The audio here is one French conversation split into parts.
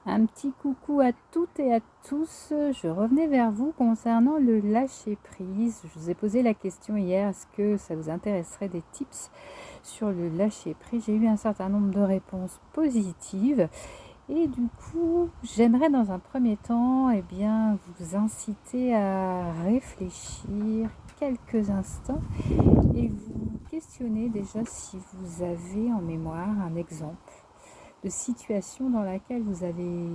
Un petit coucou à toutes et à tous. Je revenais vers vous concernant le lâcher prise. Je vous ai posé la question hier, est-ce que ça vous intéresserait des tips sur le lâcher prise? J'ai eu un certain nombre de réponses positives et du coup, j'aimerais dans un premier temps vous inciter à réfléchir quelques instants et vous questionner déjà si vous avez en mémoire un exemple de situation dans laquelle vous avez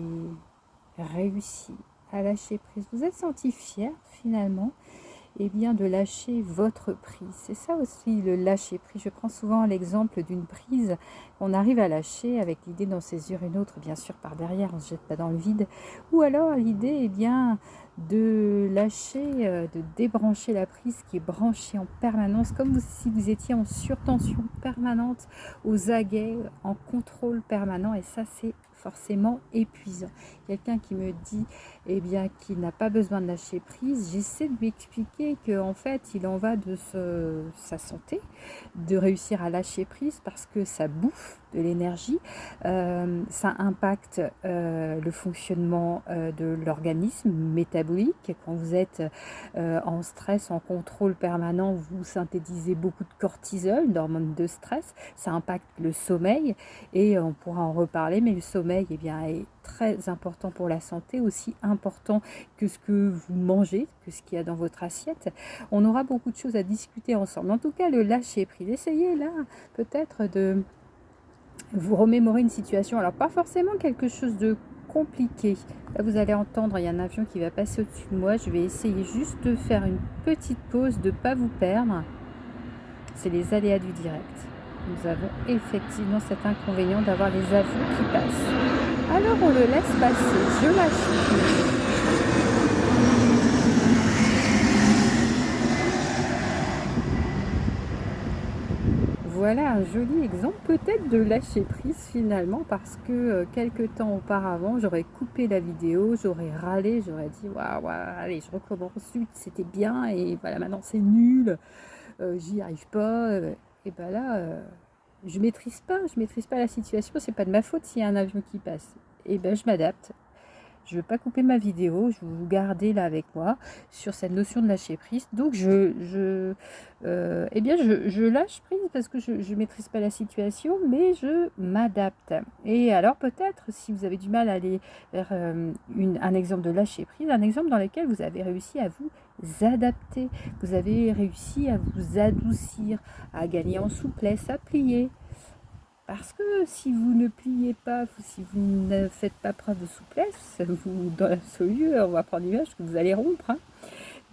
réussi à lâcher prise. Vous êtes senti fier finalement de lâcher votre prise. C'est ça aussi le lâcher prise. Je prends souvent l'exemple d'une prise qu'on arrive à lâcher avec l'idée d'en saisir une autre, bien sûr par derrière, on ne se jette pas dans le vide. Ou alors l'idée de lâcher, de débrancher la prise qui est branchée en permanence, comme si vous étiez en surtension permanente, aux aguets, en contrôle permanent. Et ça, c'est forcément épuisant. Quelqu'un qui me dit qu'il n'a pas besoin de lâcher prise, j'essaie de lui expliquer qu'en fait il en va de sa santé, de réussir à lâcher prise parce que ça bouffe de l'énergie, ça impacte le fonctionnement de l'organisme métabolique. Quand vous êtes en stress, en contrôle permanent, vous synthétisez beaucoup de cortisol, d'hormones de stress, ça impacte le sommeil et on pourra en reparler, mais le sommeil est très important pour la santé, aussi important que ce que vous mangez, que ce qu'il y a dans votre assiette. On aura beaucoup de choses à discuter ensemble. En tout cas, le lâcher prise. Essayez là peut-être de vous remémorer une situation. Alors pas forcément quelque chose de compliqué. Là, vous allez entendre, il y a un avion qui va passer au-dessus de moi. Je vais essayer juste de faire une petite pause, de ne pas vous perdre. C'est les aléas du direct. Nous avons effectivement cet inconvénient d'avoir les avions qui passent. Alors on le laisse passer, je lâche prise. Voilà un joli exemple peut-être de lâcher prise finalement, parce que quelques temps auparavant j'aurais coupé la vidéo, j'aurais râlé, j'aurais dit waouh, allez je recommence, c'était bien et voilà maintenant c'est nul, j'y arrive pas, et ben là je maîtrise pas la situation, c'est pas de ma faute s'il y a un avion qui passe, et ben je m'adapte. Je ne veux pas couper ma vidéo, je veux vous garder là avec moi sur cette notion de lâcher prise. Donc je lâche prise parce que je ne maîtrise pas la situation, mais je m'adapte. Et alors peut-être si vous avez du mal à aller vers un exemple de lâcher prise, un exemple dans lequel vous avez réussi à vous adapter, vous avez réussi à vous adoucir, à gagner en souplesse, à plier. Parce que si vous ne pliez pas, si vous ne faites pas preuve de souplesse, vous, dans l'absolu, on va prendre l'image que vous allez rompre. Hein.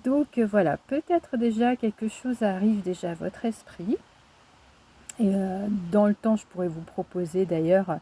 Donc voilà, peut-être déjà quelque chose arrive déjà à votre esprit. Et dans le temps, je pourrais vous proposer d'ailleurs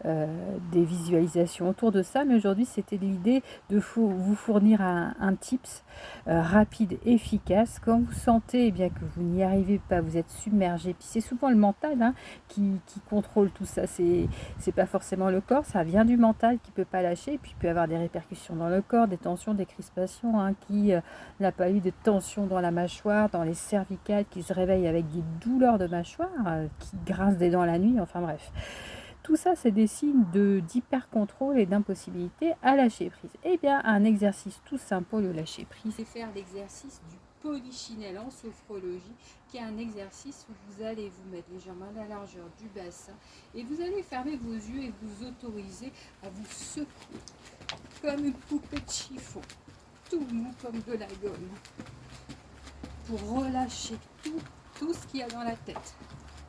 des visualisations autour de ça, mais aujourd'hui c'était l'idée de vous fournir un tips rapide, efficace. Quand vous sentez que vous n'y arrivez pas, vous êtes submergé, puis c'est souvent le mental qui contrôle tout ça, c'est pas forcément le corps, ça vient du mental qui peut pas lâcher, et puis il peut y avoir des répercussions dans le corps, des tensions, des crispations, qui n'a pas eu de tension dans la mâchoire, dans les cervicales, qui se réveillent avec des douleurs de mâchoire, qui grincent des dents la nuit, enfin bref. Tout ça, c'est des signes d'hyper-contrôle et d'impossibilité à lâcher prise. Eh bien, un exercice tout simple pour le lâcher prise, c'est faire l'exercice du polichinelle en sophrologie, qui est un exercice où vous allez vous mettre les jambes à la largeur du bassin et vous allez fermer vos yeux et vous autoriser à vous secouer comme une poupée de chiffon, tout mou comme de la gomme, pour relâcher tout ce qu'il y a dans la tête,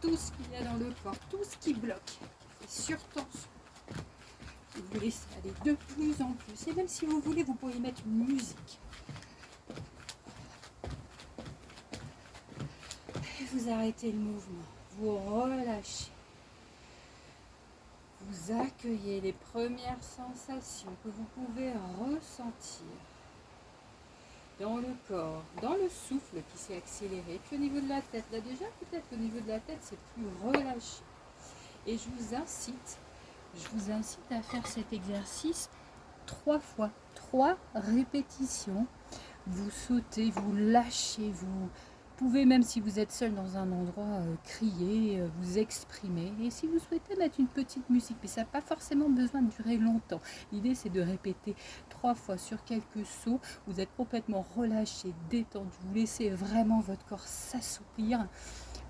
tout ce qu'il y a dans le corps, tout ce qui bloque, surtension. Vous laissez aller de plus en plus. Et même si vous voulez, vous pourriez mettre une musique. Et vous arrêtez le mouvement. Vous relâchez. Vous accueillez les premières sensations que vous pouvez ressentir dans le corps, dans le souffle qui s'est accéléré. Puis au niveau de la tête, là déjà peut-être au niveau de la tête c'est plus relâché. Et je vous incite à faire cet exercice 3 fois, 3 répétitions. Vous sautez, vous lâchez, vous pouvez, même si vous êtes seul dans un endroit, crier, vous exprimer. Et si vous souhaitez mettre une petite musique, mais ça n'a pas forcément besoin de durer longtemps. L'idée, c'est de répéter 3 fois sur quelques sauts. Vous êtes complètement relâché, détendu. Vous laissez vraiment votre corps s'assouplir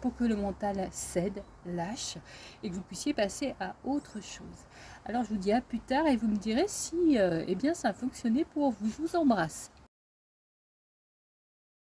pour que le mental cède, lâche et que vous puissiez passer à autre chose. Alors je vous dis à plus tard et vous me direz si eh bien, ça a fonctionné pour vous. Je vous embrasse.